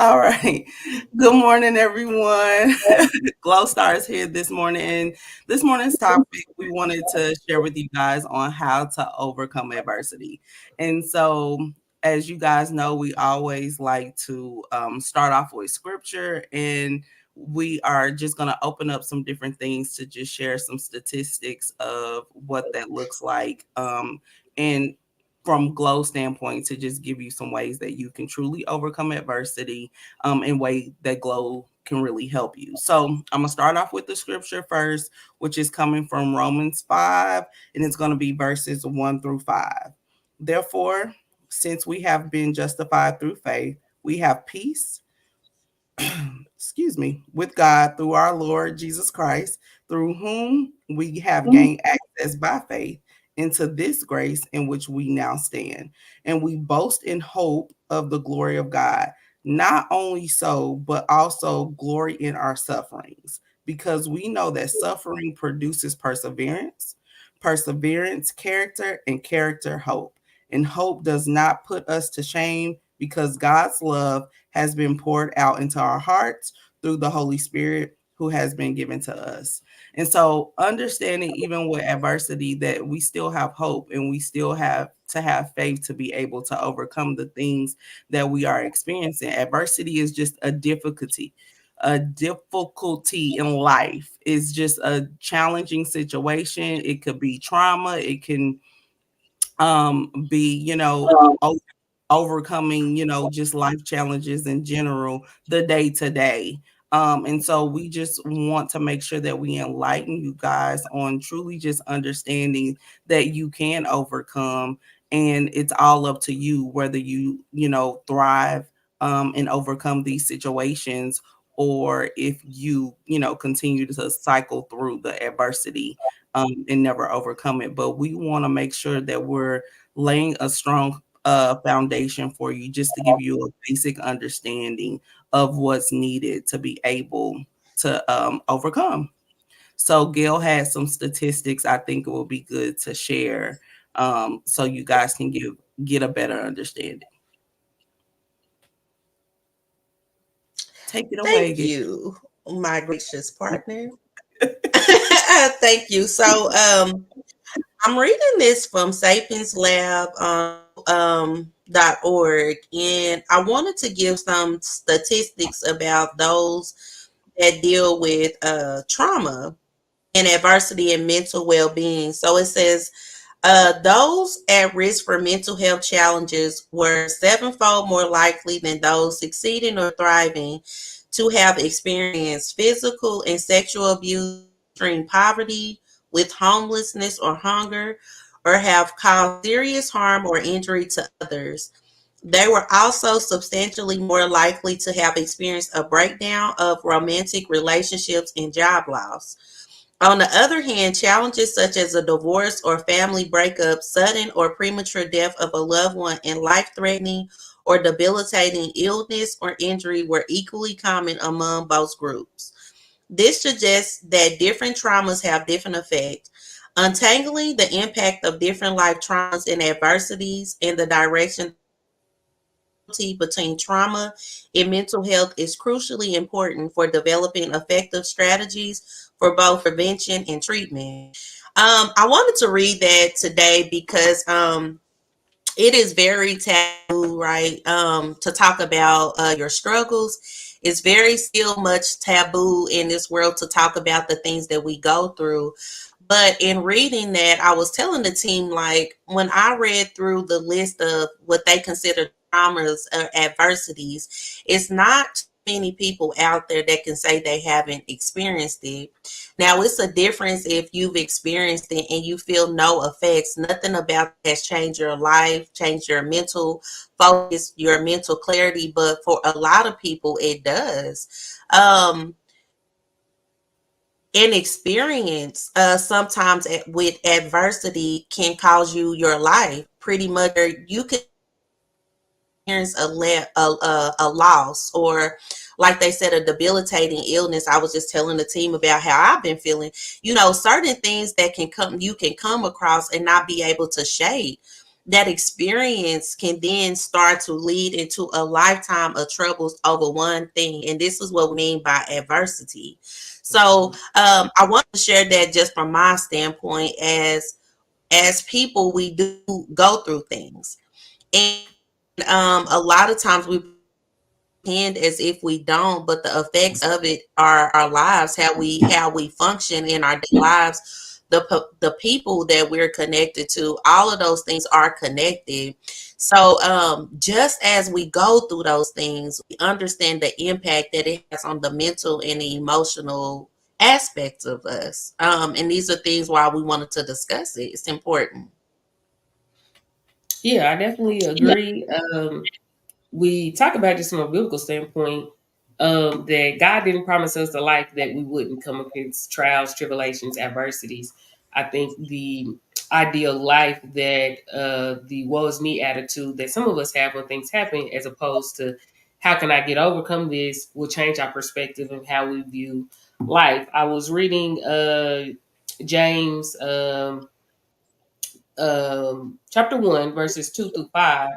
All right. Good morning, everyone. Glow Stars here this morning. And this morning's topic, we wanted to share with you guys on how to overcome adversity. And so, as you guys know, we always like to start off with scripture, and we are just going to open up some different things to just share some statistics of what that looks like. And from Glow standpoint, to just give you some ways that you can truly overcome adversity in way that Glow can really help you. So I'm gonna start off with the scripture first, which is coming from Romans 5, and it's gonna be verses 1 through 5. Therefore, since we have been justified through faith, we have peace, with God through our Lord Jesus Christ, through whom we have gained access by faith into this grace in which we now stand. And we boast in hope of the glory of God. Not only so, but also glory in our sufferings, because we know that suffering produces perseverance, perseverance, character, and character, hope. And hope does not put us to shame because God's love has been poured out into our hearts through the Holy Spirit who has been given to us. And so, understanding even with adversity that we still have hope and we still have to have faith to be able to overcome the things that we are experiencing. Adversity is just a difficulty. A difficulty in life is just a challenging situation. It could be trauma. It can be, overcoming, just life challenges in general, the day to day. And so we just want to make sure that we enlighten you guys on truly just understanding that you can overcome, and it's all up to you whether thrive and overcome these situations, or if continue to cycle through the adversity and never overcome it. But we want to make sure that we're laying a strong foundation for you, just to give you a basic understanding of what's needed to be able to overcome. So Gail has some statistics I think it will be good to share, so you guys can get a better understanding. Take it away, Thank Gail. you, my gracious partner. Thank you. So, I'm reading this from Sapiens Lab .org, and I wanted to give some statistics about those that deal with trauma and adversity and mental well-being. So it says those at risk for mental health challenges were sevenfold more likely than those succeeding or thriving to have experienced physical and sexual abuse, extreme poverty, with homelessness or hunger, or have caused serious harm or injury to others. They were also substantially more likely to have experienced a breakdown of romantic relationships and job loss. On the other hand, challenges such as a divorce or family breakup, sudden or premature death of a loved one, and life threatening or debilitating illness or injury were equally common among both groups. This suggests that different traumas have different effects. Untangling the impact of different life traumas and adversities and the direction between trauma and mental health is crucially important for developing effective strategies for both prevention and treatment. I wanted to read that today because it is very taboo, right? To talk about your struggles. It's very still much taboo in this world to talk about the things that we go through. But in reading that, I was telling the team, like, when I read through the list of what they consider traumas or adversities, it's not many people out there that can say they haven't experienced it. Now, it's a difference if you've experienced it and you feel no effects. Nothing about it has changed your life, changed your mental focus, your mental clarity. But for a lot of people, it does. Um, Inexperience sometimes with adversity can cause you your life pretty much. Or you can experience a loss, or like they said, a debilitating illness. I was just telling the team about how I've been feeling, certain things that can come, you can come across and not be able to shake. that experience can then start to lead into a lifetime of troubles over one thing. And this is what we mean by adversity. So I want to share that just from my standpoint, as people, we do go through things. And a lot of times we pretend as if we don't, but the effects of it are our lives, how we function in our daily lives, the people that we're connected to, all of those things are connected. So just as we go through those things, we understand the impact that it has on the mental and the emotional aspects of us. And these are things why we wanted to discuss it. It's important. Yeah, I definitely agree. We talk about this from a biblical standpoint, that God didn't promise us a life that we wouldn't come against trials, tribulations, adversities. I think the ideal life that the woe is me attitude that some of us have when things happen, as opposed to how can I get overcome this, will change our perspective of how we view life. I was reading James chapter 1, verses 2 through 5.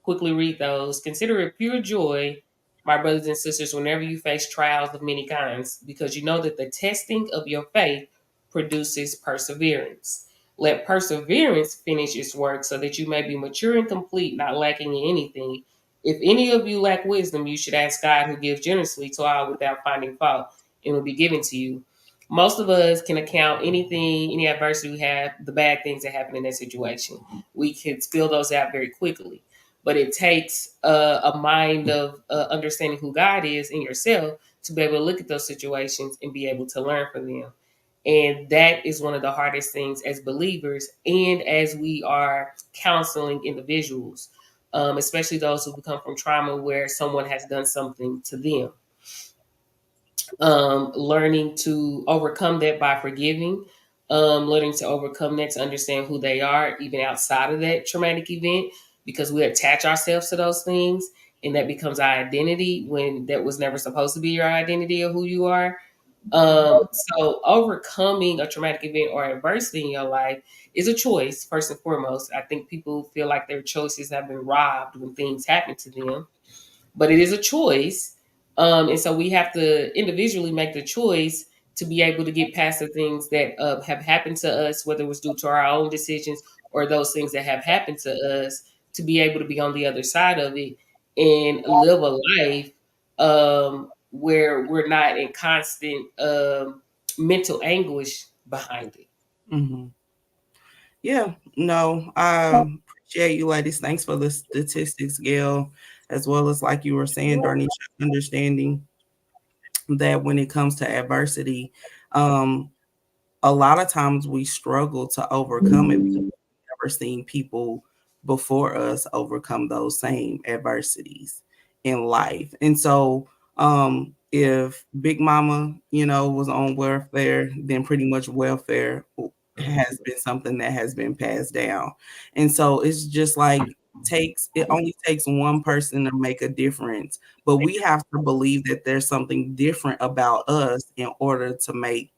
Quickly read those. Consider it pure joy, my brothers and sisters, whenever you face trials of many kinds, because you know that the testing of your faith produces perseverance. Let perseverance finish its work so that you may be mature and complete, not lacking in anything. If any of you lack wisdom, you should ask God, who gives generously to all without finding fault, and it will be given to you. Most of us can account anything, any adversity we have, the bad things that happen in that situation. We can spill those out very quickly. But it takes a mind of understanding who God is in yourself to be able to look at those situations and be able to learn from them. And that is one of the hardest things as believers and as we are counseling individuals, especially those who come from trauma where someone has done something to them. Learning to overcome that by forgiving, learning to overcome that to understand who they are, even outside of that traumatic event, because we attach ourselves to those things and that becomes our identity when that was never supposed to be your identity of who you are. So overcoming a traumatic event or adversity in your life is a choice, first and foremost. I think people feel like their choices have been robbed when things happen to them, but it is a choice. And so we have to individually make the choice to be able to get past the things that have happened to us, whether it was due to our own decisions or those things that have happened to us, to be able to be on the other side of it and live a life where we're not in constant mental anguish behind it. Mm-hmm. Yeah, no, appreciate you, ladies. Thanks for the statistics, Gail, as well as like you were saying, Darnisha, understanding that when it comes to adversity, um, a lot of times we struggle to overcome it because we've never seen people before us overcome those same adversities in life. And so if Big Mama, was on welfare, then pretty much welfare has been something that has been passed down. And so it's just like it only takes one person to make a difference, but we have to believe that there's something different about us in order to make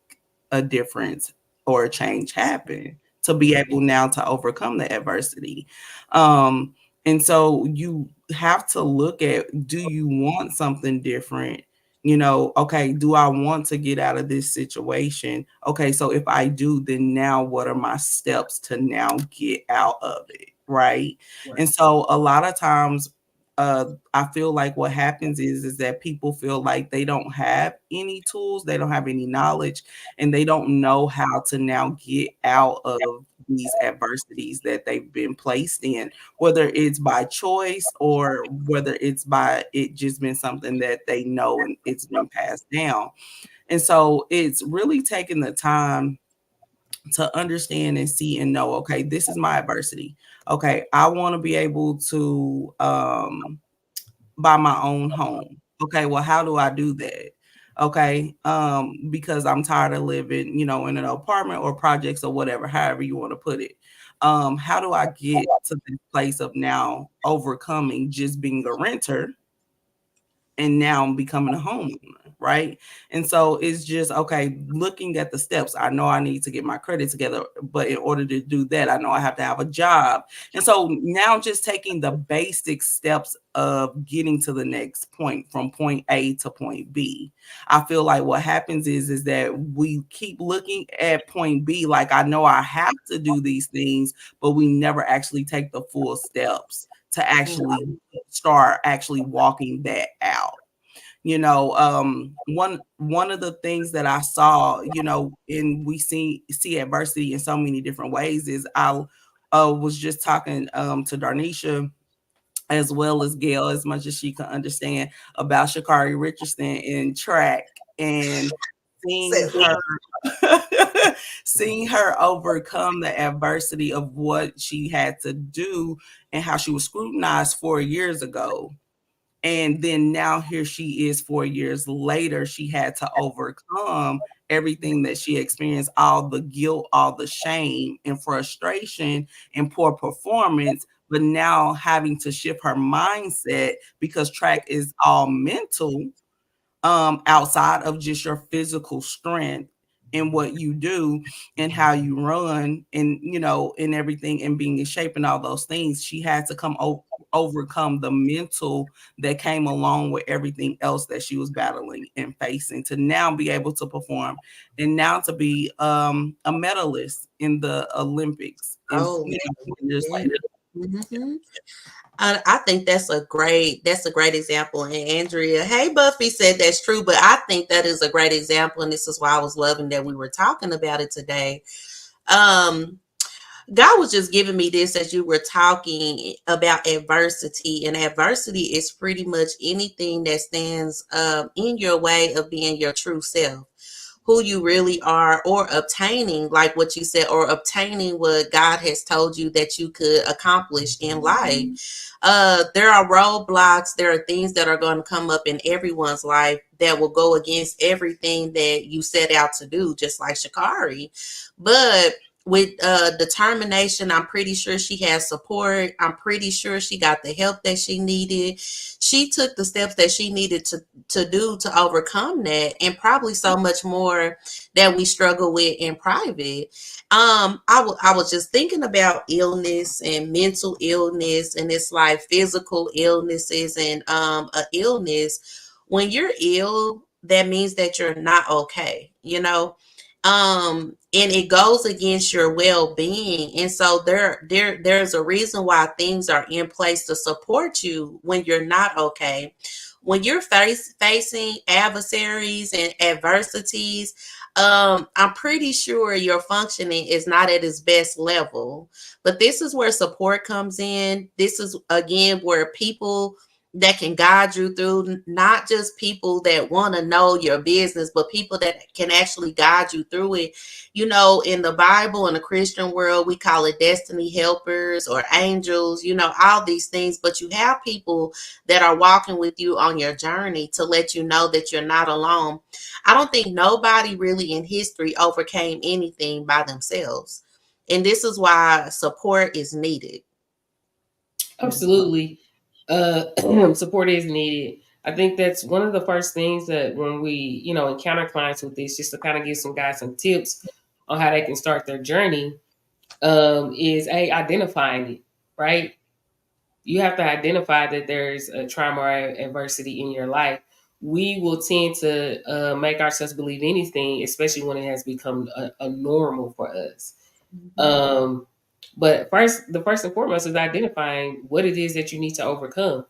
a difference or a change happen, to be able now to overcome the adversity. Um, and so you have to look at, do you want something different? Okay, do I want to get out of this situation? Okay, so if I do, then now what are my steps to now get out of it? Right. And so a lot of times, I feel like what happens is that people feel like they don't have any tools, they don't have any knowledge, and they don't know how to now get out of these adversities that they've been placed in, whether it's by choice or whether it's by it just been something that they know and it's been passed down. And so it's really taking the time to understand and see and know, okay, this is my adversity. Okay, I want to be able to buy my own home. Okay, well, how do I do that? Okay, because I'm tired of living, in an apartment or projects or whatever, however you want to put it. How do I get to this place of now overcoming just being a renter and now I'm becoming a homeowner, right? And so it's just okay, looking at the steps. I know I need to get my credit together, but in order to do that, I know I have to have a job. And so now just taking the basic steps of getting to the next point from point A to point B. I feel like what happens is that we keep looking at point B like I know I have to do these things, but we never actually take the full steps to actually start actually walking that out. One of the things that I saw, and we see adversity in so many different ways is I was just talking to Darnisha as well as Gail, as much as she can understand, about Shakari Richardson in track, and seeing her seeing her overcome the adversity of what she had to do and how she was scrutinized 4 years ago. And then now here she is 4 years later. She had to overcome everything that she experienced, all the guilt, all the shame and frustration and poor performance, but now having to shift her mindset because track is all mental, outside of just your physical strength and what you do and how you run and and everything and being in shape and all those things. She had to overcome the mental that came along with everything else that she was battling and facing to now be able to perform and now to be a medalist in the Olympics and Oh, years yeah. later. Hmm. I think that's a great example. And Andrea, hey Buffy said that's true, but I think that is a great example, and this is why I was loving that we were talking about it today. Um, God was just giving me this as you were talking about adversity, and adversity is pretty much anything that stands in your way of being your true self, who you really are, or obtaining, like what you said, or obtaining what God has told you that you could accomplish in life. There are roadblocks, there are things that are going to come up in everyone's life that will go against everything that you set out to do, just like Shakari. But with determination, I'm pretty sure she has support. I'm pretty sure she got the help that she needed. She took the steps that she needed to do to overcome that, and probably so much more that we struggle with in private. I was just thinking about illness and mental illness, and it's like physical illnesses and a illness. When you're ill, that means that you're not okay, and it goes against your well-being. And so there's a reason why things are in place to support you when you're not okay. When you're facing adversaries and adversities, I'm pretty sure your functioning is not at its best level. But this is where support comes in. This is again where people that can guide you through, not just people that want to know your business, but people that can actually guide you through it. In the Bible, in the Christian world, we call it destiny helpers or angels, all these things. But you have people that are walking with you on your journey to let you know that you're not alone. I don't think nobody really in history overcame anything by themselves. And this is why support is needed. Absolutely. Support is needed. I think that's one of the first things that when we, encounter clients with this, just to kind of give some guys some tips on how they can start their journey, is identifying it, right? You have to identify that there's a trauma or adversity in your life. We will tend to make ourselves believe anything, especially when it has become a normal for us. Um, but the first and foremost is identifying what it is that you need to overcome.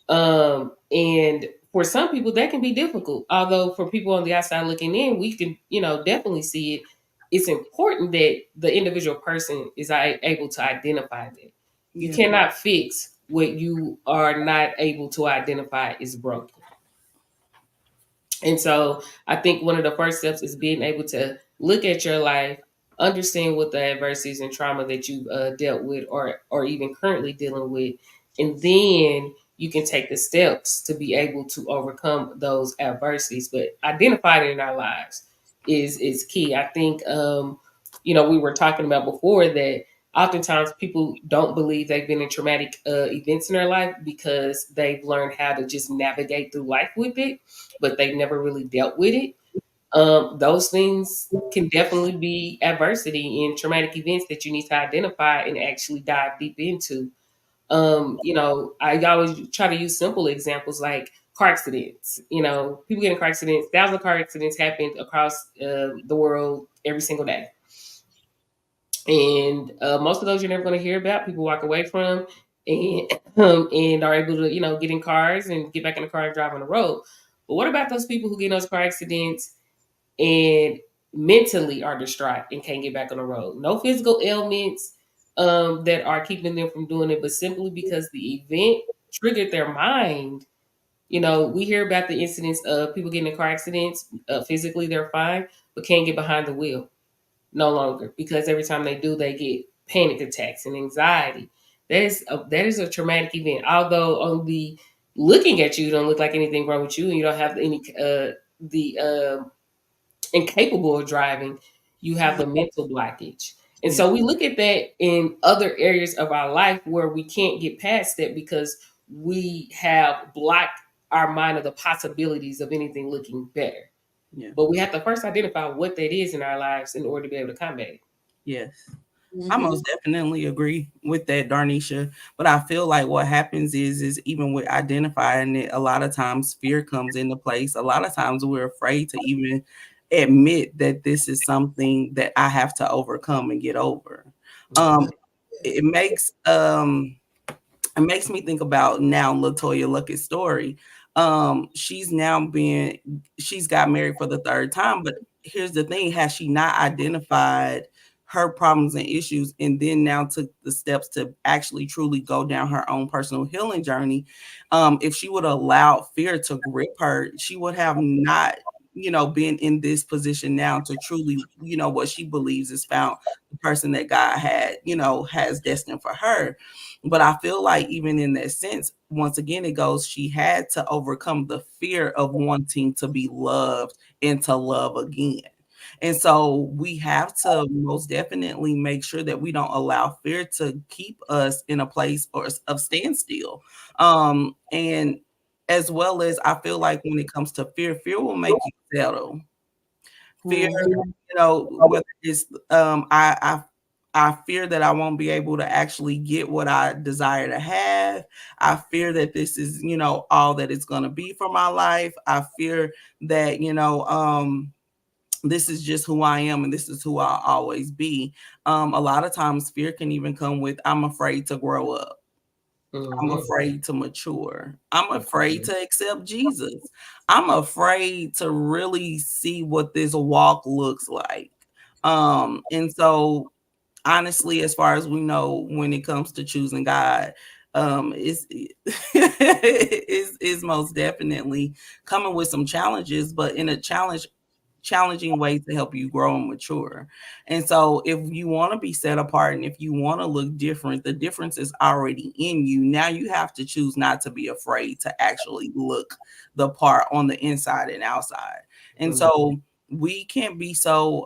And for some people, that can be difficult. Although for people on the outside looking in, we can, definitely see it. It's important that the individual person is able to identify that. You Yeah. cannot fix what you are not able to identify is broken. And so I think one of the first steps is being able to look at your life, understand what the adversities and trauma that you've dealt with or even currently dealing with, and then you can take the steps to be able to overcome those adversities. But identifying it in our lives is key. I think we were talking about before that oftentimes people don't believe they've been in traumatic events in their life because they've learned how to just navigate through life with it, but they've never really dealt with it. Those things can definitely be adversity and traumatic events that you need to identify and actually dive deep into. I always try to use simple examples like car accidents. People get in car accidents. Thousands of car accidents happen across the world every single day, and most of those you're never going to hear about. People walk away from, and and are able to get in cars and get back in the car and drive on the road. But what about those people who get in those car accidents and mentally are distraught and can't get back on the road? No physical ailments that are keeping them from doing it, but simply because the event triggered their mind. We hear about the incidents of people getting in car accidents. Physically, they're fine, but can't get behind the wheel no longer because every time they do, they get panic attacks and anxiety. That is a traumatic event. Although on the looking at you, don't look like anything wrong with you, and you don't have any the incapable of driving, you have the mental blockage. And Yeah. so we look at that in other areas of our life where we can't get past that because we have blocked our mind of the possibilities of anything looking better. Yeah. But we have to first identify what that is in our lives in order to be able to combat it. Yes. I Mm-hmm. most definitely agree with that, Darnisha. But I feel like what happens is even with identifying it, a lot of times fear comes into place. A lot of times we're afraid to even admit that this is something that I have to overcome and get over. Um, Mhm. it makes me think about now Latoya Luckett's story. She's now she's got married for the third time, but here's the thing: has she not identified her problems and issues, and then now took the steps to actually truly go down her own personal healing journey? If she would allow fear to grip her, she would have not, been in this position now to truly, what she believes is found the person that God had, has destined for her. But I feel like even in that sense, once again, it goes, she had to overcome the fear of wanting to be loved and to love again. And so we have to most definitely make sure that we don't allow fear to keep us in a place of standstill. And as well as I feel like when it comes to fear, fear will make you settle. Fear, Mm-hmm. whether it's I fear that I won't be able to actually get what I desire to have. I fear that this is, all that it's going to be for my life. I fear that, this is just who I am and this is who I'll always be. A lot of times fear can even come with I'm afraid to grow up. I'm Mhm. afraid to mature. I'm afraid to accept Jesus. I'm afraid to really see what this walk looks like. And so honestly, as far as we know, when it comes to choosing God, it's is most definitely coming with some challenges, but in a challenging way to help you grow and mature. And so if you want to be set apart and if you want to look different, the difference is already in you. Now you have to choose not to be afraid to actually look the part on the inside and outside. And Mhm. so we can't be so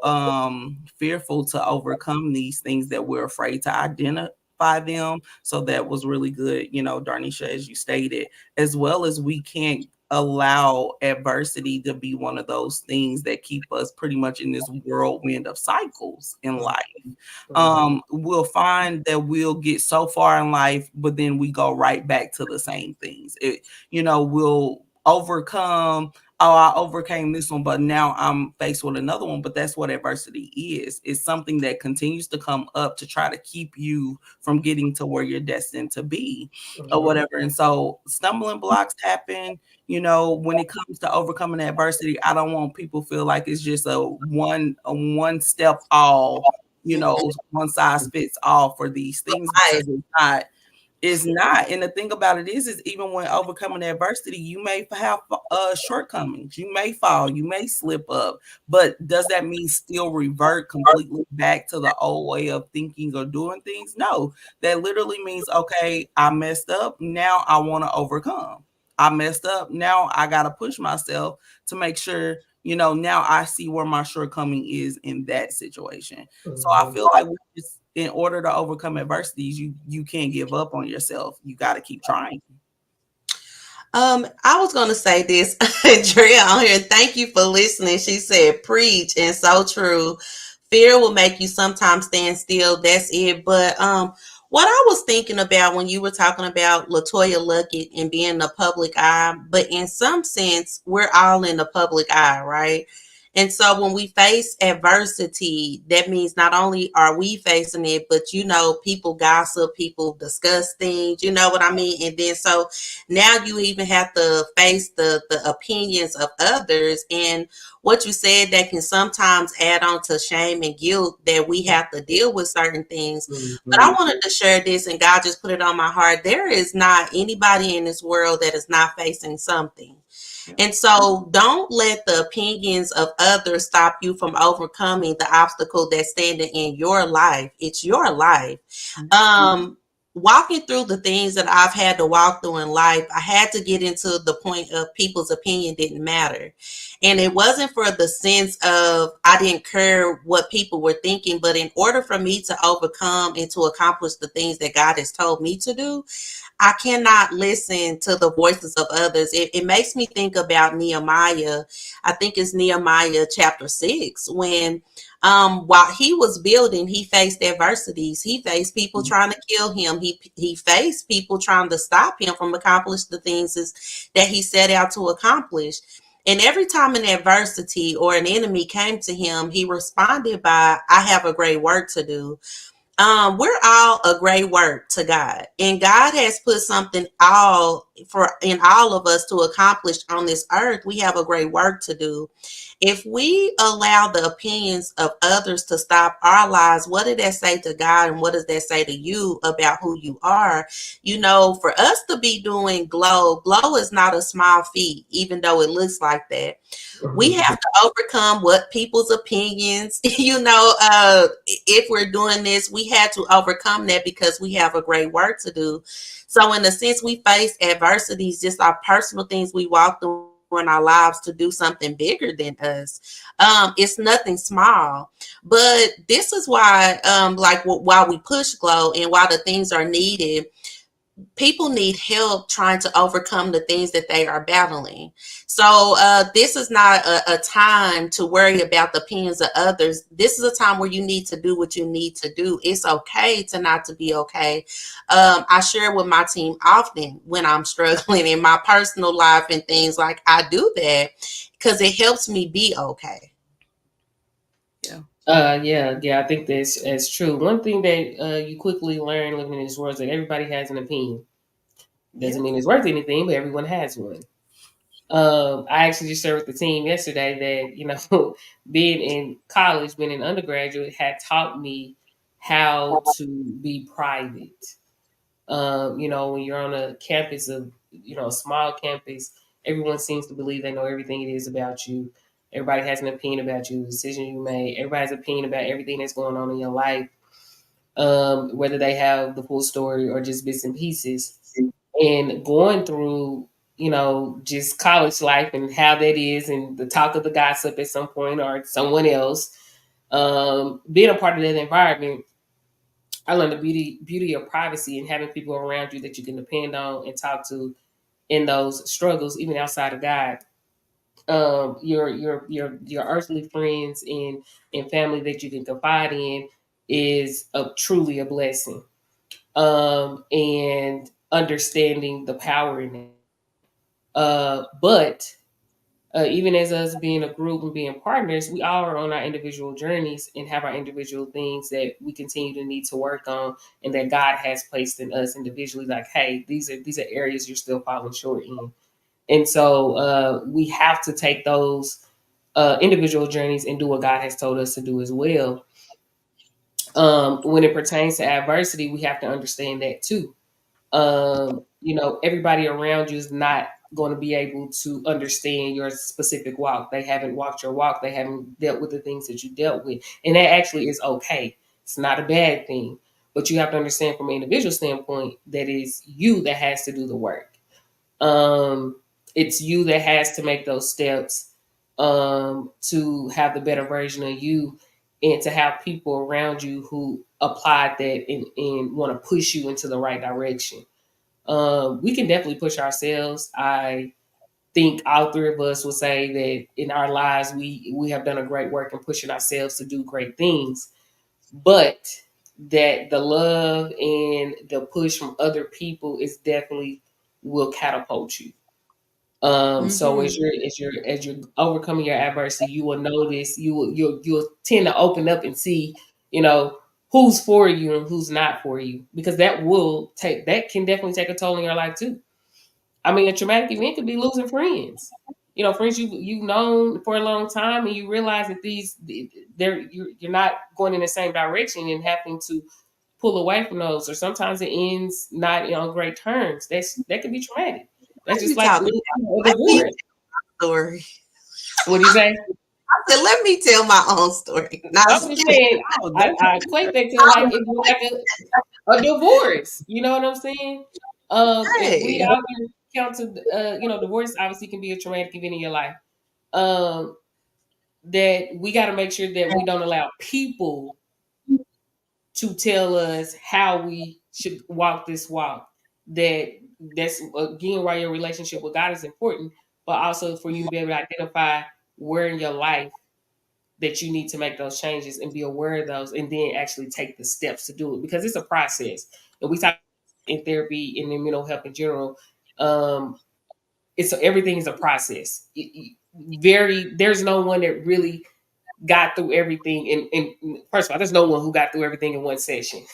fearful to overcome these things that we're afraid to identify them. So that was really good, Darnisha, as you stated, as well as we can't allow adversity to be one of those things that keep us pretty much in this whirlwind of cycles in life. Mhm. We'll find that we'll get so far in life, but then we go right back to the same things. We'll overcome. Oh, I overcame this one, but now I'm faced with another one. But that's what adversity is. It's something that continues to come up to try to keep you from getting to where you're destined to be or Mhm. whatever. And so stumbling blocks happen. When it comes to overcoming adversity, I don't want people to feel like it's just a one step all, one size fits all for these things, Right. because it's not. And the thing about it is even when overcoming adversity, you may have shortcomings. You may fall, you may slip up, but does that mean still revert completely back to the old way of thinking or doing things? No, that literally means, okay, I messed up. Now I want to overcome. I messed up. Now I got to push myself to make sure, now I see where my shortcoming is in that situation. So I Mhm. feel like in order to overcome adversities, you can't give up on yourself. You got to keep trying. I was gonna say this, Drea on here. Thank you for listening. She said, "Preach," and so true. Fear will make you sometimes stand still. That's it. But what I was thinking about when you were talking about Latoya Luckett and being in the public eye, but in some sense, we're all in the public eye, right? And so when we face adversity, that means not only are we facing it, but people gossip, people discuss things, you know what I mean? And then so now you even have to face the opinions of others, and what you said, that can sometimes add on to shame and guilt that we have to deal with certain things. But I wanted to share this, and God just put it on my heart. There is not anybody in this world that is not facing something. And so don't let the opinions of others stop you from overcoming the obstacle that's standing in your life. It's your life. Um, Walking through the things that I've had to walk through in life, I had to get into the point of people's opinion didn't matter. And it wasn't for the sense of I didn't care what people were thinking, but in order for me to overcome and to accomplish the things that God has told me to do, I cannot listen to the voices of others. It makes me think about Nehemiah. I think it's Nehemiah chapter 6, when while he was building, he faced adversities. He faced people trying to kill him. He faced people trying to stop him from accomplishing the things that he set out to accomplish. And every time an adversity or an enemy came to him, he responded by, I have a great work to do. We're all a great work to God, and God has put something all for in all of us to accomplish on this earth. We have a great work to do. If we allow the opinions of others to stop our lives, what did that say to God, and what does that say to you about who you are? For us to be doing G.L.O.W is not a small feat, even though it looks like that. We have to overcome what people's opinions, if we're doing this, we had to overcome that because we have a great work to do. So in a sense, we face adversities, just our personal things we walk through in our lives, to do something bigger than us. It's nothing small. But this is why, while we push G.L.O.W and while the things are needed, people need help trying to overcome the things that they are battling. So this is not a time to worry about the opinions of others. This is a time where you need to do what you need to do. It's okay to not to be okay. I share with my team often when I'm struggling in my personal life and things, like I do that because it helps me be okay. Yeah. I think that's true. One thing that you quickly learn living in this world is that everybody has an opinion. Doesn't mean it's worth anything, but everyone has one. I actually just shared with the team yesterday that being in college, being an undergraduate, had taught me how to be private. When you're on a campus of a small campus, everyone seems to believe they know everything it is about you. Everybody has an opinion about you, the decision you made. Everybody has an opinion about everything that's going on in your life, whether they have the full story or just bits and pieces. And going through just college life and how that is, and the talk of the gossip at some point or someone else, being a part of that environment, I learned the beauty of privacy and having people around you that you can depend on and talk to in those struggles, even outside of God. Your earthly friends and family that you can confide in is truly a blessing. And understanding the power in it. But even as us being a group and being partners, we all are on our individual journeys and have our individual things that we continue to need to work on, and that God has placed in us individually. Like, hey, these are areas you're still falling short in, and so we have to take those individual journeys and do what God has told us to do as well. When it pertains to adversity, we have to understand that too. Everybody around you is not going to be able to understand your specific walk. They haven't walked your walk. They haven't dealt with the things that you dealt with. And that actually is okay. It's not a bad thing. But you have to understand from an individual standpoint that it's you that has to do the work. Um, it's you that has to make those steps to have the better version of you and to have people around you who applied that and want to push you into the right direction. We can definitely push ourselves. I think all three of us will say that in our lives we have done a great work in pushing ourselves to do great things, but that the love and the push from other people is definitely will catapult you. So Mm-hmm. as you're overcoming your adversity, you will notice you'll tend to open up and see, you know, who's for you and who's not for you, because that can definitely take a toll in your life too. I mean, a traumatic event could be losing friends. You know, friends you've known for a long time, and you realize that you're not going in the same direction and having to pull away from those. Or sometimes it ends not on great terms. That could be traumatic. That's What are just you like talking a about? Let me divorce. tell my story. What do you say? I said, let me tell my own story. Not I'm just just kidding. saying. Oh, I equate that to like it's like a divorce. You know what I'm saying? If we Hey. out here counting, divorce obviously can be a traumatic event in your life. Um, that we got to make sure that we don't allow people to tell us how we should walk this walk. That's again why your relationship with God is important, but also for you to be able to identify where in your life that you need to make those changes and be aware of those, and then actually take the steps to do it, because it's a process. And we talk in therapy and in mental health in general. Um, it's everything is a process. There's no one that really got through everything. And first of all, there's no one who got through everything in one session.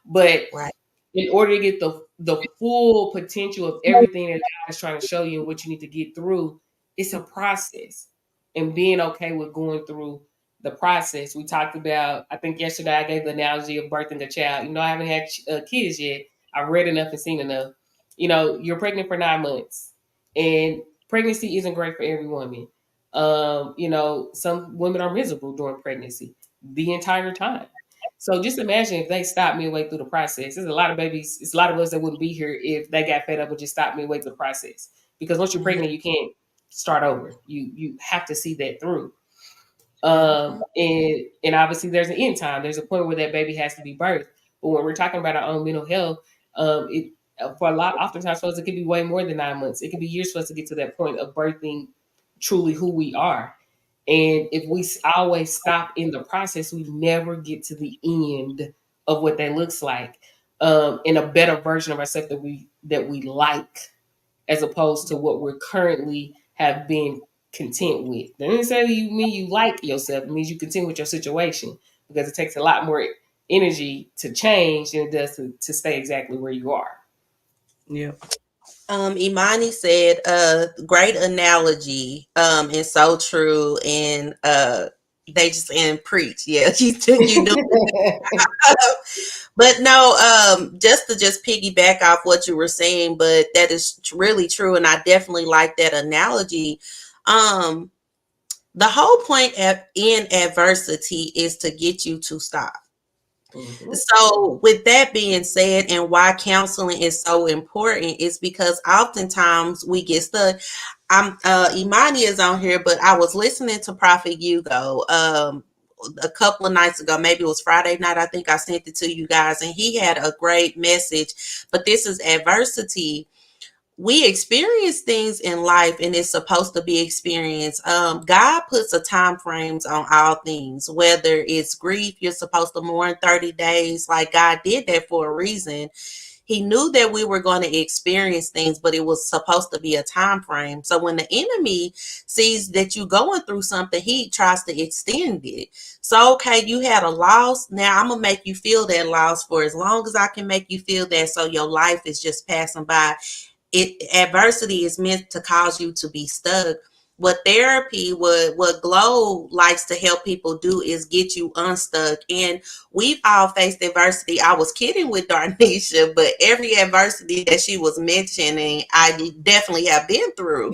But Right. in order to get the full potential of everything that God is trying to show you and what you need to get through, it's a process. And being okay with going through the process. We talked about, I think yesterday I gave the analogy of birthing a child. I haven't had kids yet. I've read enough and seen enough. You're pregnant for 9 months, and pregnancy isn't great for every woman. Some women are miserable during pregnancy the entire time. So just imagine if they stopped midway through the process. There's a lot of babies, it's a lot of us that wouldn't be here if they got fed up and just stopped midway through the process. Because once you're Mhm. pregnant, you can't start over. You have to see that through. Mhm. And obviously there's an end time. There's a point where that baby has to be birthed. But when we're talking about our own mental health, it for a lot, oftentimes for us, it could be way more than 9 months. It could be years for us to get to that point of birthing truly who we are. And if we always stop in the process, we never get to the end of what that looks like, in a better version of ourselves that we like, as opposed to what we're currently have been content with. That doesn't necessarily mean you like yourself. It means you content with your situation, because it takes a lot more energy to change than it does to stay exactly where you are. yeah. Imani said, great analogy, and so true. And they just and preach. Yeah, you do. But no, just piggyback off what you were saying, but that is really true, and I definitely like that analogy. Um, the whole point in adversity is to get you to stop. Mhm. So, with that being said, and why counseling is so important is because oftentimes we get stuck. Imani is on here, but I was listening to Prophet Hugo a couple of nights ago. Maybe it was Friday night. I think I sent it to you guys, and he had a great message. But this is adversity. We experience things in life, and it's supposed to be experienced. God puts a time frames on all things. Whether it's grief, you're supposed to mourn 30 days. Like, God did that for a reason. He knew that we were going to experience things, but it was supposed to be a time frame. So when the enemy sees that you going through something, he tries to extend it. So, okay, you had a loss. Now I'm gonna make you feel that loss for as long as I can make you feel that, so your life is just passing by. Adversity is meant to cause you to be stuck. What therapy, what G.L.O.W likes to help people do is get you unstuck. And we've all faced adversity. I was kidding with Darnisha, but every adversity that she was mentioning, I definitely have been through.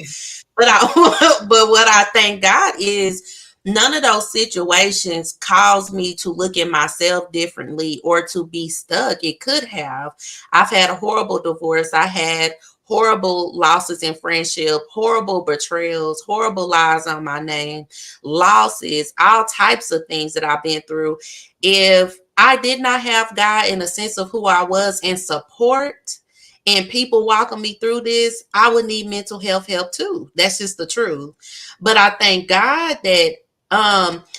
But but what I thank God is none of those situations caused me to look at myself differently or to be stuck. It could have. I've had a horrible divorce. I had horrible losses in friendship, horrible betrayals, horrible lies on my name, losses, all types of things that I've been through. If I did not have God in a sense of who I was and support and people walking me through this, I would need mental health help too. That's just the truth. But I thank God that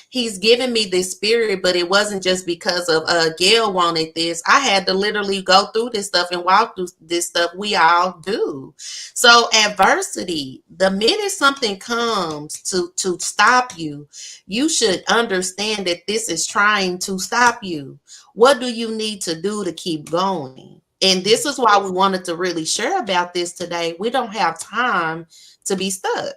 he's given me this spirit, but it wasn't just because of Gail wanted this. I had to literally go through this stuff and walk through this stuff. We all do. So adversity, the minute something comes to stop you, you should understand that this is trying to stop you. What do you need to do to keep going? And this is why we wanted to really share about this today. We don't have time to be stuck.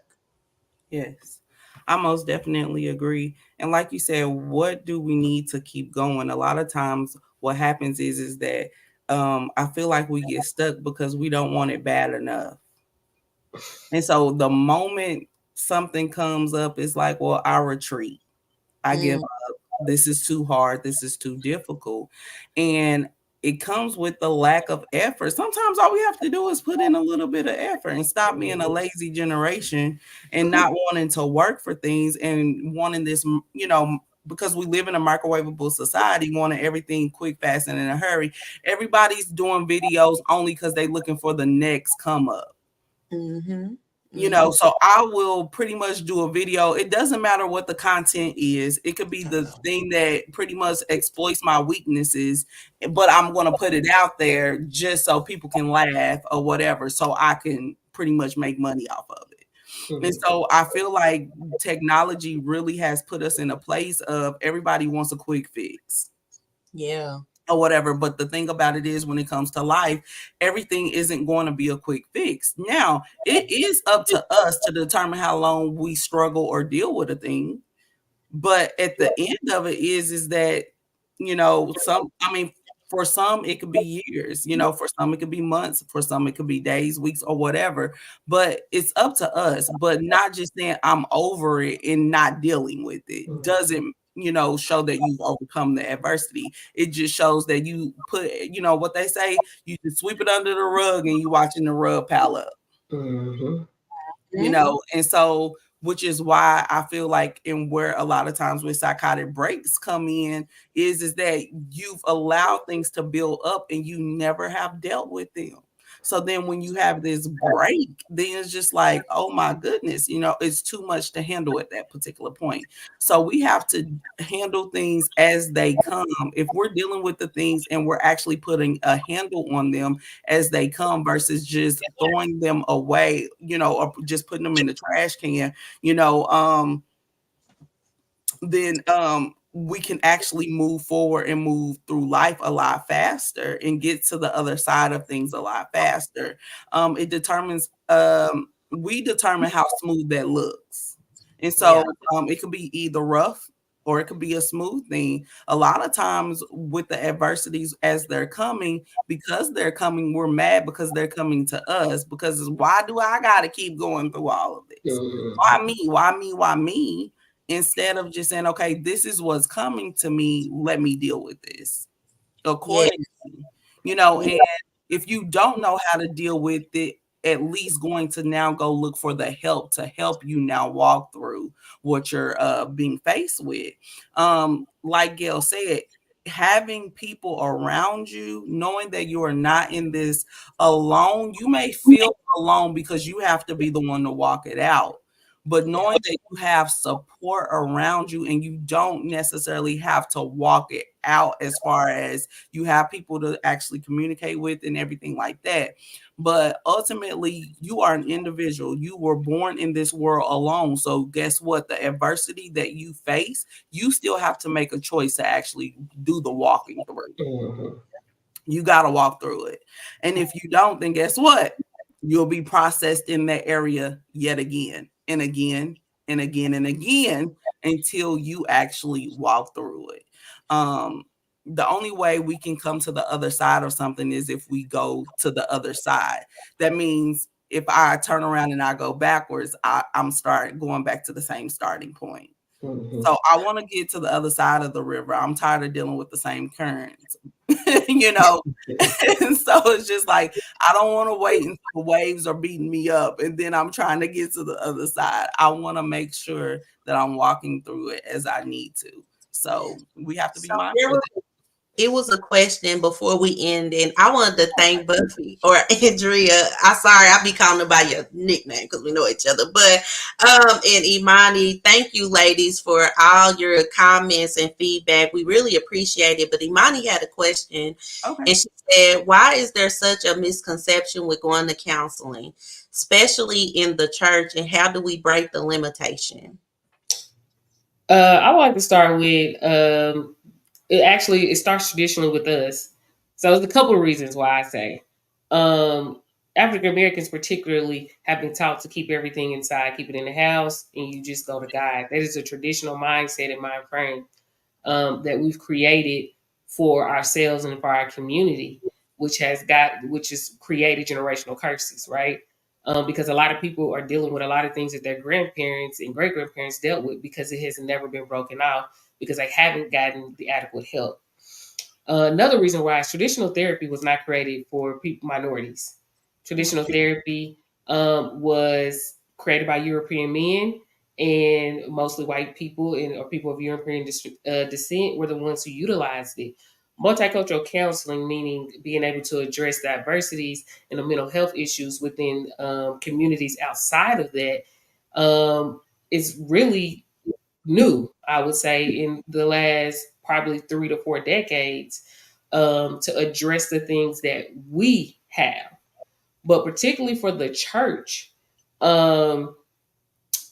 Yes, I most definitely agree. And like you said, what do we need to keep going? A lot of times, what happens is that I feel like we get stuck because we don't want it bad enough. And so the moment something comes up, it's like, well, I retreat. I give Mm, up. This is too hard. This is too difficult. And it comes with the lack of effort. Sometimes all we have to do is put in a little bit of effort and stop being a lazy generation and not wanting to work for things and wanting this, because we live in a microwavable society, wanting everything quick, fast, and in a hurry. Everybody's doing videos only because they're looking for the next come up. mm-hmm, mm-hmm, So I will pretty much do a video. It doesn't matter what the content is. It could be the thing that pretty much exploits my weaknesses, but I'm going to put it out there just so people can laugh or whatever, so I can pretty much make money off of it. And Mhm. so I feel like technology really has put us in a place of everybody wants a quick fix yeah. or whatever. But the thing about it is, when it comes to life, everything isn't going to be a quick fix. Now, it is up to us to determine how long we struggle or deal with a thing. But at the end of it is that, for some it could be years, for some it could be months, for some it could be days, weeks, or whatever. But it's up to us. But not just saying I'm over it and not dealing with it Mhm. doesn't, show that you've overcome the adversity. It just shows that you put, what they say, you just sweep it under the rug and you watching the rug pile up. Mhm. And so, which is why I feel like, and where a lot of times with psychotic breaks come in is that you've allowed things to build up and you never have dealt with them. So then when you have this break, then it's just like, oh my goodness, it's too much to handle at that particular point. So we have to handle things as they come. If we're dealing with the things and we're actually putting a handle on them as they come versus just throwing them away, or just putting them in the trash can, you know, um, then we can actually move forward and move through life a lot faster and get to the other side of things a lot faster. It determines we determine how smooth that looks. And Yeah. so it could be either rough or it could be a smooth thing. A lot of times with the adversities as they're coming, because they're coming, we're mad because they're coming to us. Because why do I gotta keep going through all of this? Mhm. Why me? Why me? Why me? Instead of just saying, okay, this is what's coming to me, let me deal with this Yeah. accordingly. Yeah. And if you don't know how to deal with it, at least going to now go look for the help to help you now walk through what you're being faced with. Like Gail said, having people around you, knowing that you are not in this alone. You may feel alone because you have to be the one to walk it out, but Yeah. knowing that you have support around you and you don't necessarily have to walk it out, as far as you have people to actually communicate with and everything like that. But ultimately, you are an individual. You were born in this world alone. So guess what? The adversity that you face, you still have to make a choice to actually do the walking through. Mhm. You got to walk through it. And if you don't, then guess what? You'll be processed in that area yet again and again and again and again until you actually walk through it. Um, the only way we can come to the other side of something is if we go to the other side. That means if I turn around and I go backwards, I'm starting going back to the same starting point. Mhm. So I want to get to the other side of the river. I'm tired of dealing with the same currents. you know. And so it's just like I don't want to wait until the waves are beating me up and then I'm trying to get to the other side. I want to make sure that I'm walking through it as I need to. So we have to be So there mindful of was it was a question before we end, and I wanted to thank Buffy or Andrea. I'm sorry, I be calling her by your nickname because we know each other. But and Imani, thank you, ladies, for all your comments and feedback. We really appreciate it. But Imani had a question, that. Okay. and she said, "Why is there such a misconception with going to counseling, especially in the church? And how do we break the limitation?" I would like to start with it starts traditionally with us. So there's a couple of reasons why I say um, African Americans particularly have been taught to keep everything inside, keep it in the house, and you just go to God. That is a traditional mindset and mind frame that we've created for ourselves and for our community, which has created generational curses, right? Because a lot of people are dealing with a lot of things that their grandparents and great grandparents dealt with because it has never been broken off because they haven't gotten the adequate help. Another reason why is traditional therapy was not created for people minorities. Traditional therapy was created by European men and mostly white people and or people of European descent were the ones who utilized it. Multicultural counseling, meaning being able to address diversities and the mental health issues within communities outside of that, is really new, I would say, in the last probably 3 to 4 decades to address the things that we have. But particularly for the church, um,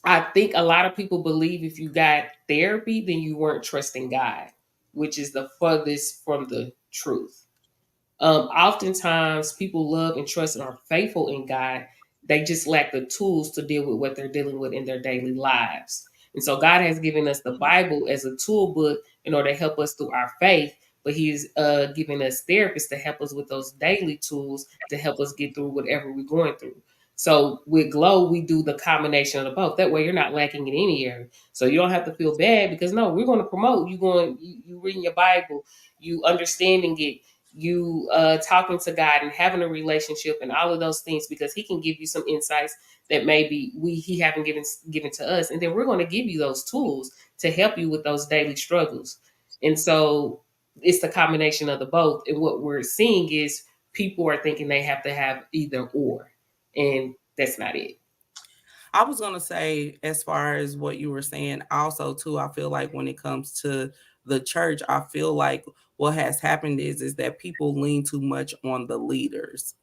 I think a lot of people believe if you got therapy, then you weren't trusting God, which is the furthest from the truth. Oftentimes, people love and trust and are faithful in God. They just lack the tools to deal with what they're dealing with in their daily lives. And so, God has given us the Bible as a tool book in order to help us through our faith. But He's giving us therapists to help us with those daily tools to help us get through whatever we're going through. So with G.L.O.W, we do the combination of the both. That way, you're not lacking in any area. So you don't have to feel bad because no, we're going to promote you reading your Bible, you understanding it, you talking to God and having a relationship and all of those things because He can give you some insights that maybe He haven't given to us, and then we're going to give you those tools to help you with those daily struggles. And so it's the combination of the both. And what we're seeing is people are thinking they have to have either or, and that's not it. I was gonna say, as far as what you were saying, also too, I feel like when it comes to the church, I feel like what has happened is that people lean too much on the leaders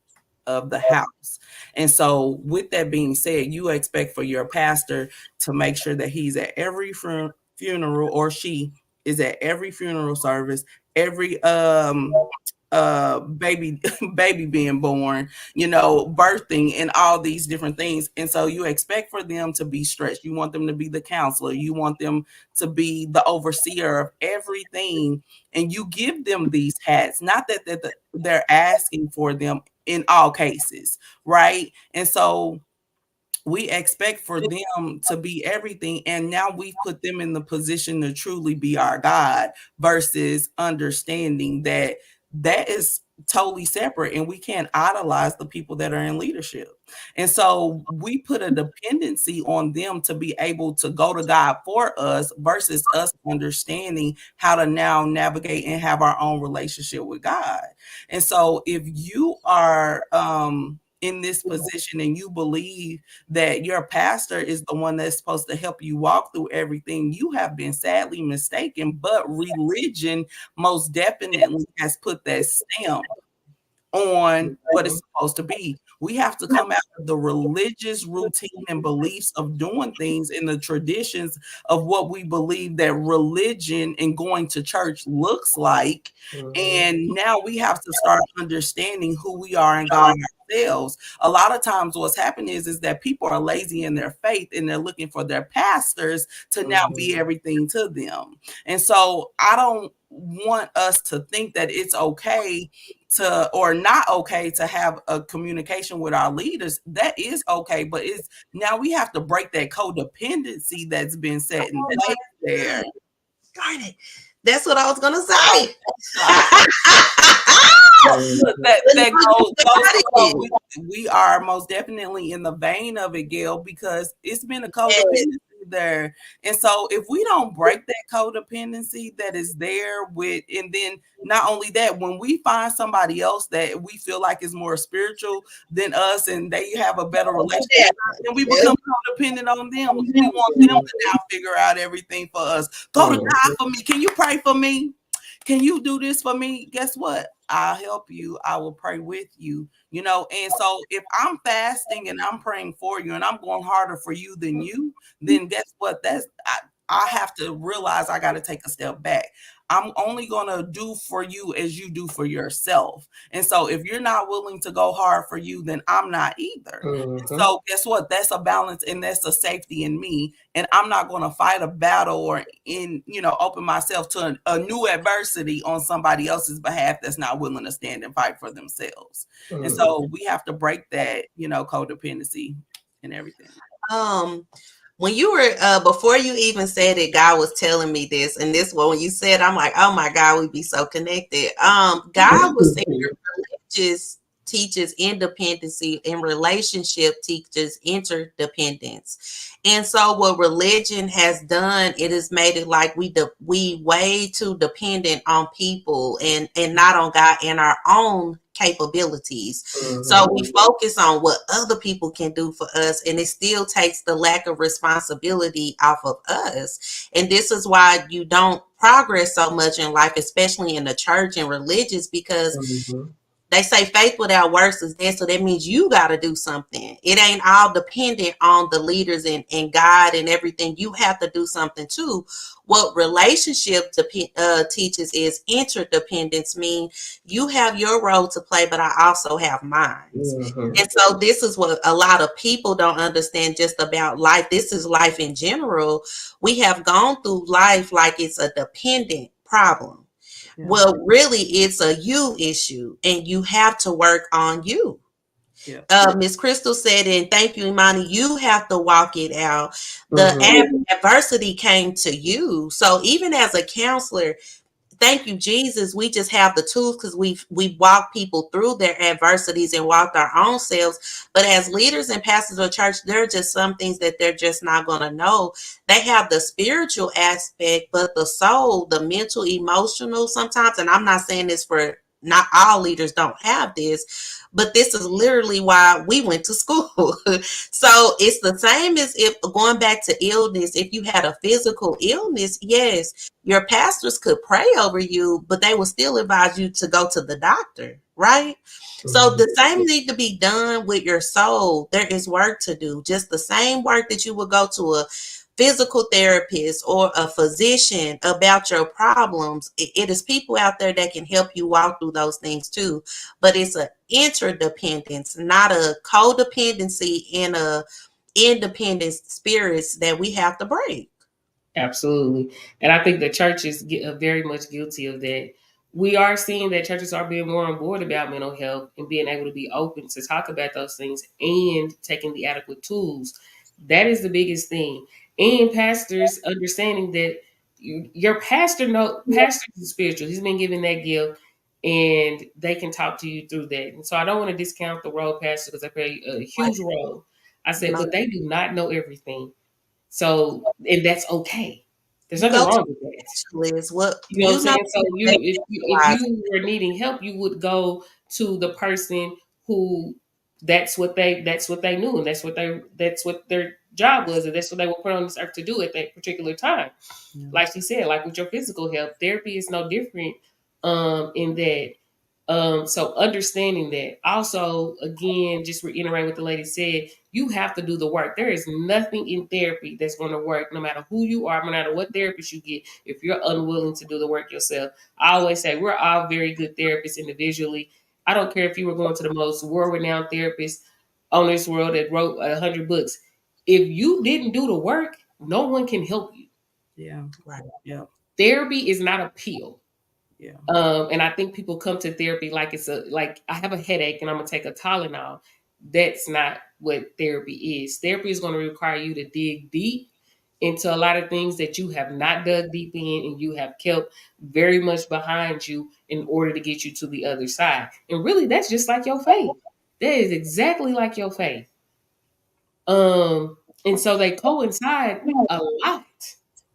of the house. And so, with that being said, you expect for your pastor to make sure that he's at every funeral or she is at every funeral service, every baby baby being born, birthing and all these different things. And so you expect for them to be stretched. You want them to be the counselor, you want them to be the overseer of everything, and you give them these hats, not that they're asking for them in all cases, right? And so we expect for them to be everything, and now we've put them in the position to truly be our God versus understanding that that is totally separate, and we can't idolize the people that are in leadership. And so we put a dependency on them to be able to go to God for us versus us understanding how to now navigate and have our own relationship with God. And so if you are in this position and you believe that your pastor is the one that's supposed to help you walk through everything, you have been sadly mistaken. But religion most definitely has put that stamp on what it's supposed to be. We have to come out of the religious routine and beliefs of doing things in the traditions of what we believe that religion and going to church looks like. Mm-hmm. And now we have to start understanding who we are in God ourselves. A lot of times what's happening is that people are lazy in their faith and they're looking for their pastors to now be everything to them. And so I don't want us to think that it's okay to or not okay to have a communication with our leaders. That is okay, but it's now we have to break that codependency that's been set in place there. Darn it. That's what I was gonna say. Look, that goes to Got show it. we are most definitely in the vein of it, Gail, because it's been a Yes. codependency there. And so if we don't break that codependency that is there with, and then not only that, when we find somebody else that we feel like is more spiritual than us and they have a better relationship, then we become codependent on them. We want them to now figure out everything for us. Go to God for me. Can you pray for me? Can you do this for me? Guess what? I'll help you. I will pray with you, And so if I'm fasting and I'm praying for you and I'm going harder for you than you, then guess what? I have to realize I got to take a step back. I'm only going to do for you as you do for yourself. And so if you're not willing to go hard for you, then I'm not either. So guess what? That's a balance and that's a safety in me. And I'm not going to fight a battle or open myself to a new adversity on somebody else's behalf that's not willing to stand and fight for themselves. And so we have to break that, codependency and everything. When you were before you even said it, God was telling me this, and this one when you said, I'm like, oh my God, we'd be so connected. God was saying religious teaches independency and relationship teaches interdependence. And so what religion has done, it has made it like we way too dependent on people and not on God and our own capabilities. So we focus on what other people can do for us, and it still takes the lack of responsibility off of us. And this is why you don't progress so much in life, especially in the church and religious, because they say faith without works is dead. So that means you got to do something. It ain't all dependent on the leaders and God and everything. You have to do something too. What relationship teaches is interdependence, mean you have your role to play, but I also have mine. And so this is what a lot of people don't understand just about life. This is life in general. We have gone through life like it's a dependent problem. Yeah. Well, really, it's a you issue, and you have to work on you. Yeah. Miss Crystal said, and thank you, Imani, you have to walk it out. The adversity came to you. So even as a counselor, thank you, Jesus. We just have the tools because we walk people through their adversities and walked our own selves. But as leaders and pastors of church, there are just some things that they're just not going to know. They have the spiritual aspect, but the soul, the mental, emotional sometimes, and I'm not saying this for not all leaders don't have this, but this is literally why we went to school. So it's the same as if going back to illness, if you had a physical illness, yes, your pastors could pray over you, but they would still advise you to go to the doctor, right? So the same need to be done with your soul. There is work to do, just the same work that you would go to a physical therapist or a physician about your problems. It is people out there that can help you walk through those things too. But it's an interdependence, not a codependency and a independent spirits that we have to break. Absolutely. And I think the churches get very much guilty of that. We are seeing that churches are being more on board about mental health and being able to be open to talk about those things and taking the adequate tools. That is the biggest thing. And pastors understanding that your pastor is spiritual. He's been given that gift and they can talk to you through that. And so I don't want to discount the role pastor because they play a huge role. I said, but they do not know everything. So, and that's okay. There's You nothing go wrong to with that. specialist. What You know what I'm saying? So if you were needing help, you would go to the person who that's what they knew and that's what their job was and that's what they were put on this earth to do at that particular time. Yeah. Like she said, like with your physical health, therapy is no different in that. So understanding that. Also, again, just reiterating what the lady said, you have to do the work. There is nothing in therapy that's going to work, no matter who you are, no matter what therapist you get, if you're unwilling to do the work yourself. I always say we're all very good therapists individually. I don't care if you were going to the most world-renowned therapist on this world that wrote 100 books. If you didn't do the work, no one can help you. Yeah. Right. Yeah. Therapy is not a pill. Yeah. And I think people come to therapy like it's like I have a headache and I'm gonna take a Tylenol. That's not what therapy is. Therapy is going to require you to dig deep into a lot of things that you have not dug deep in and you have kept very much behind you in order to get you to the other side. And really, that's just like your faith. That is exactly like your faith. Um, and so they coincide a lot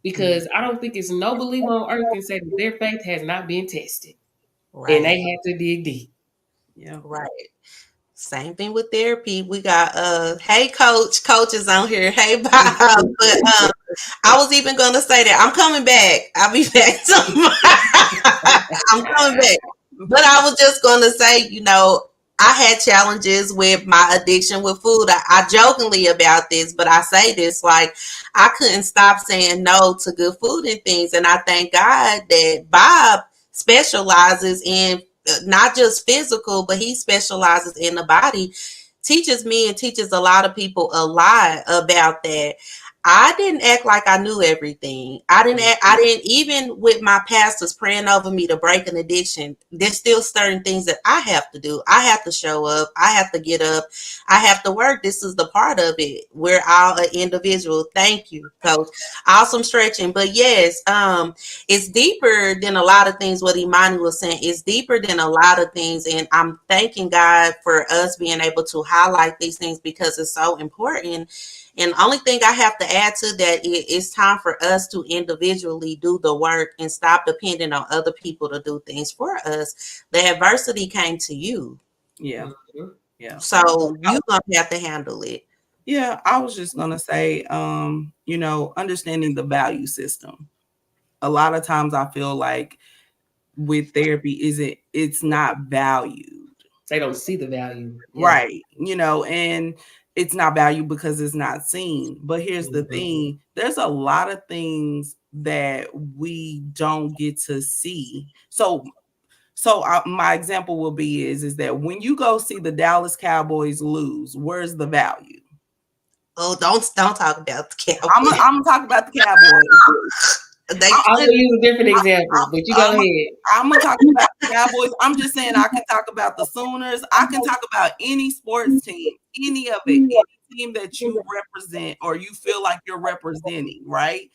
because I don't think it's no believer on earth can say that their faith has not been tested and Right. they had to dig deep. Yeah. Right. Same thing with therapy. We got hey coach, coach is on here. Hey Bob. But I was even gonna say that I'm coming back. I'll be back tomorrow. I'm coming back. But I was just gonna say, I had challenges with my addiction with food. I jokingly about this, but I say this like I couldn't stop saying no to good food and things. And I thank God that Bob specializes in not just physical, but he specializes in the body, teaches me and teaches a lot of people a lot about that. I didn't act like I knew everything. I didn't even with my pastors praying over me to break an addiction. There's still certain things that I have to do. I have to show up. I have to get up. I have to work. This is the part of it. We're all an individual. Thank you, coach. Awesome stretching. But yes, it's deeper than a lot of things what Imani was saying. It's deeper than a lot of things. And I'm thanking God for us being able to highlight these things because it's so important. And the only thing I have to add to that is it's time for us to individually do the work and stop depending on other people to do things for us. The adversity came to you. Yeah. Mhm. Yeah. So you're going to have to handle it. Yeah. I was just gonna say, understanding the value system. A lot of times I feel like with therapy it's not valued. They don't see the value. Yeah. Right. And it's not valued because it's not seen. But here's the Mhm. thing, there's a lot of things that we don't get to see. So my example will be is that when you go see the Dallas Cowboys lose, where's the value? Oh, don't talk about the I'm Cowboys. gonna talk about the Cowboys. They I'm gonna use a different I, example, but you go ahead. I'm gonna talk about the Cowboys. I'm just saying I can talk about the Sooners. I can talk about any sports team, any of it, any team that you represent or you feel like you're representing, right?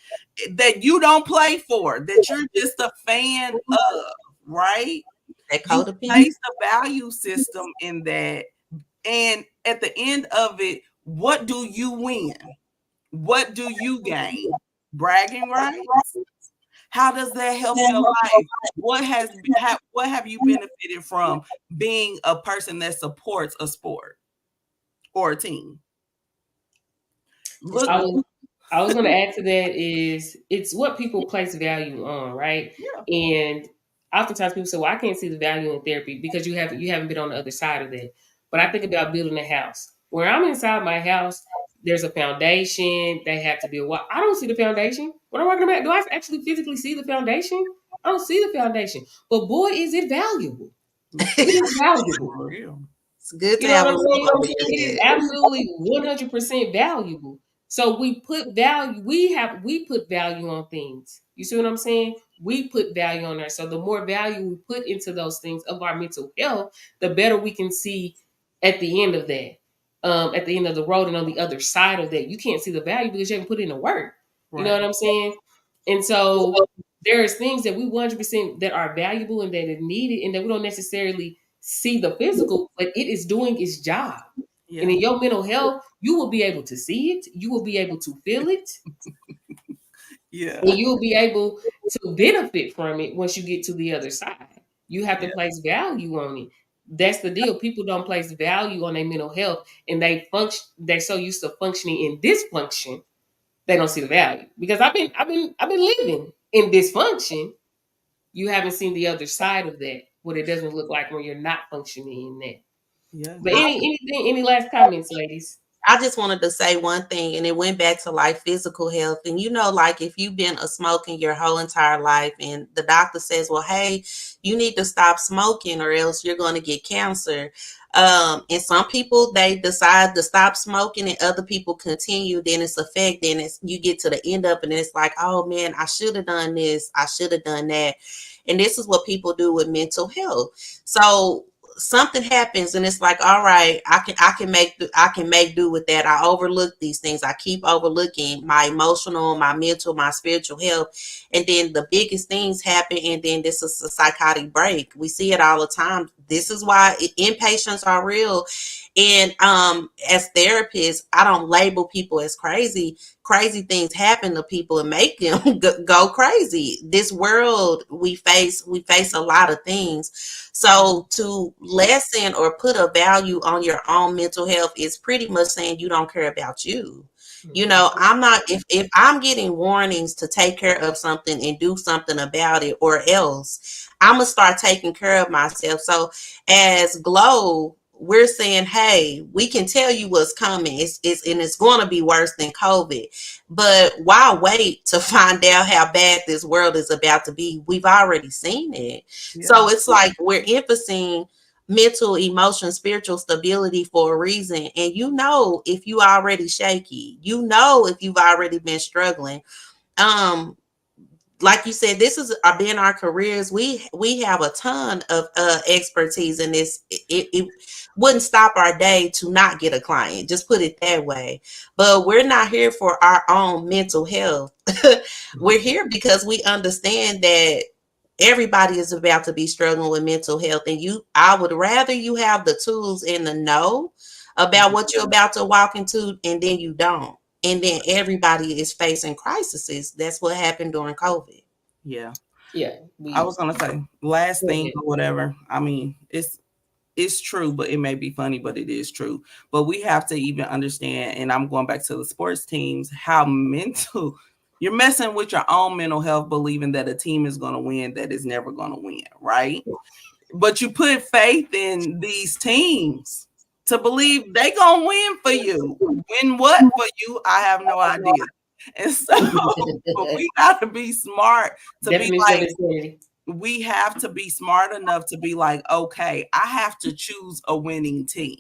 That you don't play for, that you're just a fan of, right? that You codependent. place the value system in that, and at the end of it, what do you win? What do you gain? Bragging rights? How does that help your life? What have you benefited from being a person that supports a sport or a team? It's Look, I was I was going to add to that is it's what people place value on, right? yeah, And oftentimes people say, "Well, I can't see the value in therapy because you haven't been on the other side of that." But I think about building a house. Where I'm inside my house, there's a foundation. They have to build. What I don't see the foundation. What I'm talking about? Do I actually physically see the foundation? I don't see the foundation. But boy, is it valuable! It is valuable. for real. good to You know have what a I'm roof saying? over your It is head. absolutely 100% valuable. So we put value, we put value on things. You see what I'm saying? We put value on there. So the more value we put into those things of our mental health, the better we can see at the end of that. At the end of the road and on the other side of that. You can't see the value because you haven't put in the work. You know Right. what I'm saying? And so there's things that we 100% that are valuable and that are needed and that we don't necessarily see the physical, but it is doing its job. And Yeah. in your mental health, you will be able to see it, you will be able to feel it, Yeah. and you will be able to benefit from it once you get to the other side. You have to Yeah. place value on it. That's the deal. People don't place value on their mental health, and they're so used to functioning in dysfunction, they don't see the value. Because I've been living in dysfunction. You haven't seen the other side of that, what it doesn't look like when you're not functioning in that. Yeah. But any last comments, ladies? I just wanted to say one thing, and it went back to like physical health. And like if you've been a smoking your whole entire life, and the doctor says, "Well, hey, you need to stop smoking, or else you're going to get cancer." And some people they decide to stop smoking, and other people continue. Then it's effect. Then it's you get to the end up, and it's like, "Oh man, I should have done this. I should have done that." And this is what people do with mental health. So something happens and it's like, all right, I can make do with that. I overlook these things. I keep overlooking my emotional, my mental, my spiritual health, and then the biggest things happen, and then this is a psychotic break. We see it all the time. This is why inpatients are real. And as therapists, I don't label people as crazy. Crazy things happen to people and make them go crazy. This world we face a lot of things. So to lessen or put a value on your own mental health is pretty much saying you don't care about you. You know, I'm not, if I'm getting warnings to take care of something and do something about it, or else I'm gonna start taking care of myself. So as G.L.O.W, we're saying, hey, we can tell you what's coming. It's and it's going to be worse than COVID. But why wait to find out how bad this world is about to be? We've already seen it. Yeah. So it's like we're emphasizing mental, emotion, spiritual stability for a reason. And you know, if you already shaky, you know, if you've already been struggling. Um, like you said, this is been our careers. We have a ton of expertise in this. It wouldn't stop our day to not get a client. Just put it that way. But we're not here for our own mental health. We're here because we understand that everybody is about to be struggling with mental health, and I would rather you have the tools and the know about what you're about to walk into, and then you don't, and then everybody is facing crises. That's what happened during COVID. Yeah. Yeah, I we was gonna say last go thing ahead. or whatever. I mean, it's true, but it may be funny, but it is true. But we have to even understand, and I'm going back to the sports teams, how mental you're messing with your own mental health, believing that a team is going to win that is never going to win, right? But you put faith in these teams to believe they gonna win for you. Win what for you? I have no idea. And so, but we got to be smart to be Definition of like, insanity. we have to be smart enough to be like, okay, I have to choose a winning team.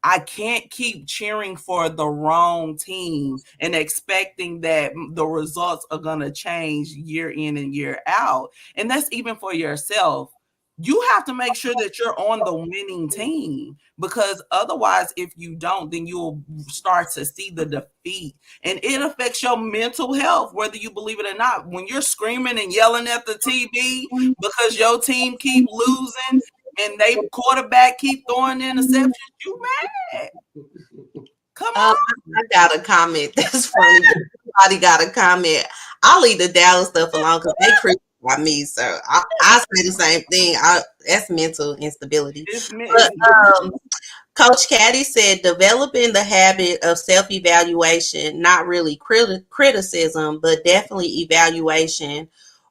I can't keep cheering for the wrong team and expecting that the results are going to change year in and year out. And that's even for yourself. You have to make sure that you're on the winning team, because otherwise, if you don't, then you'll start to see the defeat, and it affects your mental health, whether you believe it or not. When you're screaming and yelling at the TV because your team keep losing and they quarterback keep throwing interceptions, you mad. Come Um, on. I got a comment. That's funny. Somebody got a comment. I'll leave the Dallas stuff alone because they crucify me. So I say the same thing. That's mental instability. But It's Coach Caddy said developing the habit of self evaluation, not really criticism, but definitely evaluation.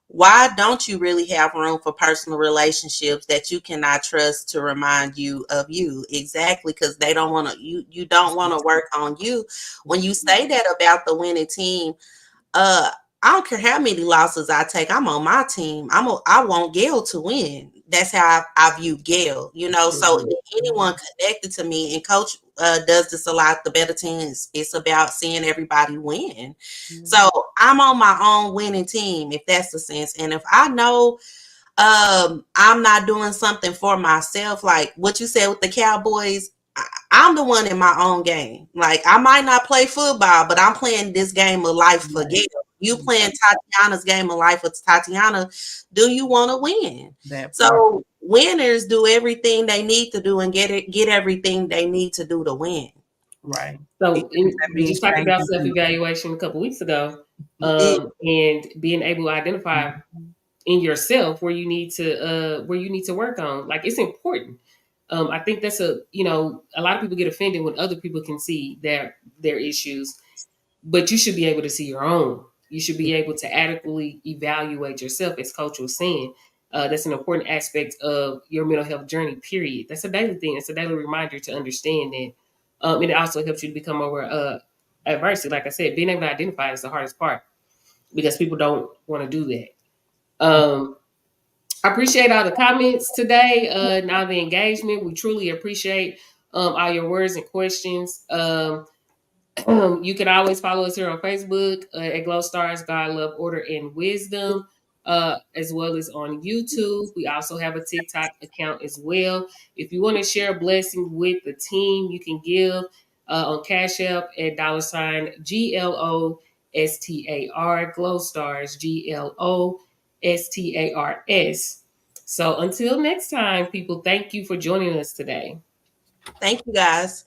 Why don't you really have room for personal relationships that you cannot trust to remind you of you? Exactly, because they don't want to. You don't want to work on you. When you say that about the winning team, uh, I don't care how many losses I take. I'm on my team. I want G.L.O.W to win. That's how I view G.L.O.W. You know, so Mhm. anyone connected to me, and Coach does this a lot. The better teams, it's about seeing everybody win. So I'm on my own winning team, if that's the sense. And if I know I'm not doing something for myself, like what you said with the Cowboys, I'm the one in my own game. Like I might not play football, but I'm playing this game of life for right. Gail. You playing Tatiana's game of life with Tatiana. Do you want to win? That part. So winners do everything they need to do and get everything they need to do to win. Right. So Even if that we means just talked about changing self things. evaluation a couple weeks ago, It, and being able to identify in yourself where you need to work on. Like it's important. I think that's a lot of people get offended when other people can see their issues, but you should be able to see your own. You should be able to adequately evaluate yourself, as Coach was saying. That's an important aspect of your mental health journey. Period. That's a daily thing. It's a daily reminder to understand that, and it also helps you to become over adversity. Like I said, being able to identify is the hardest part because people don't want to do that. I appreciate all the comments today and all the engagement. We truly appreciate all your words and questions. You can always follow us here on Facebook at Glow Stars, God, Love, Order, and Wisdom. as well as on YouTube. We also have a TikTok account as well. If you want to share a blessing with the team, you can give on Cash App at $GLOSTAR, Glow Stars, GLOSTARS. So until next time, people, thank you for joining us today. Thank you guys.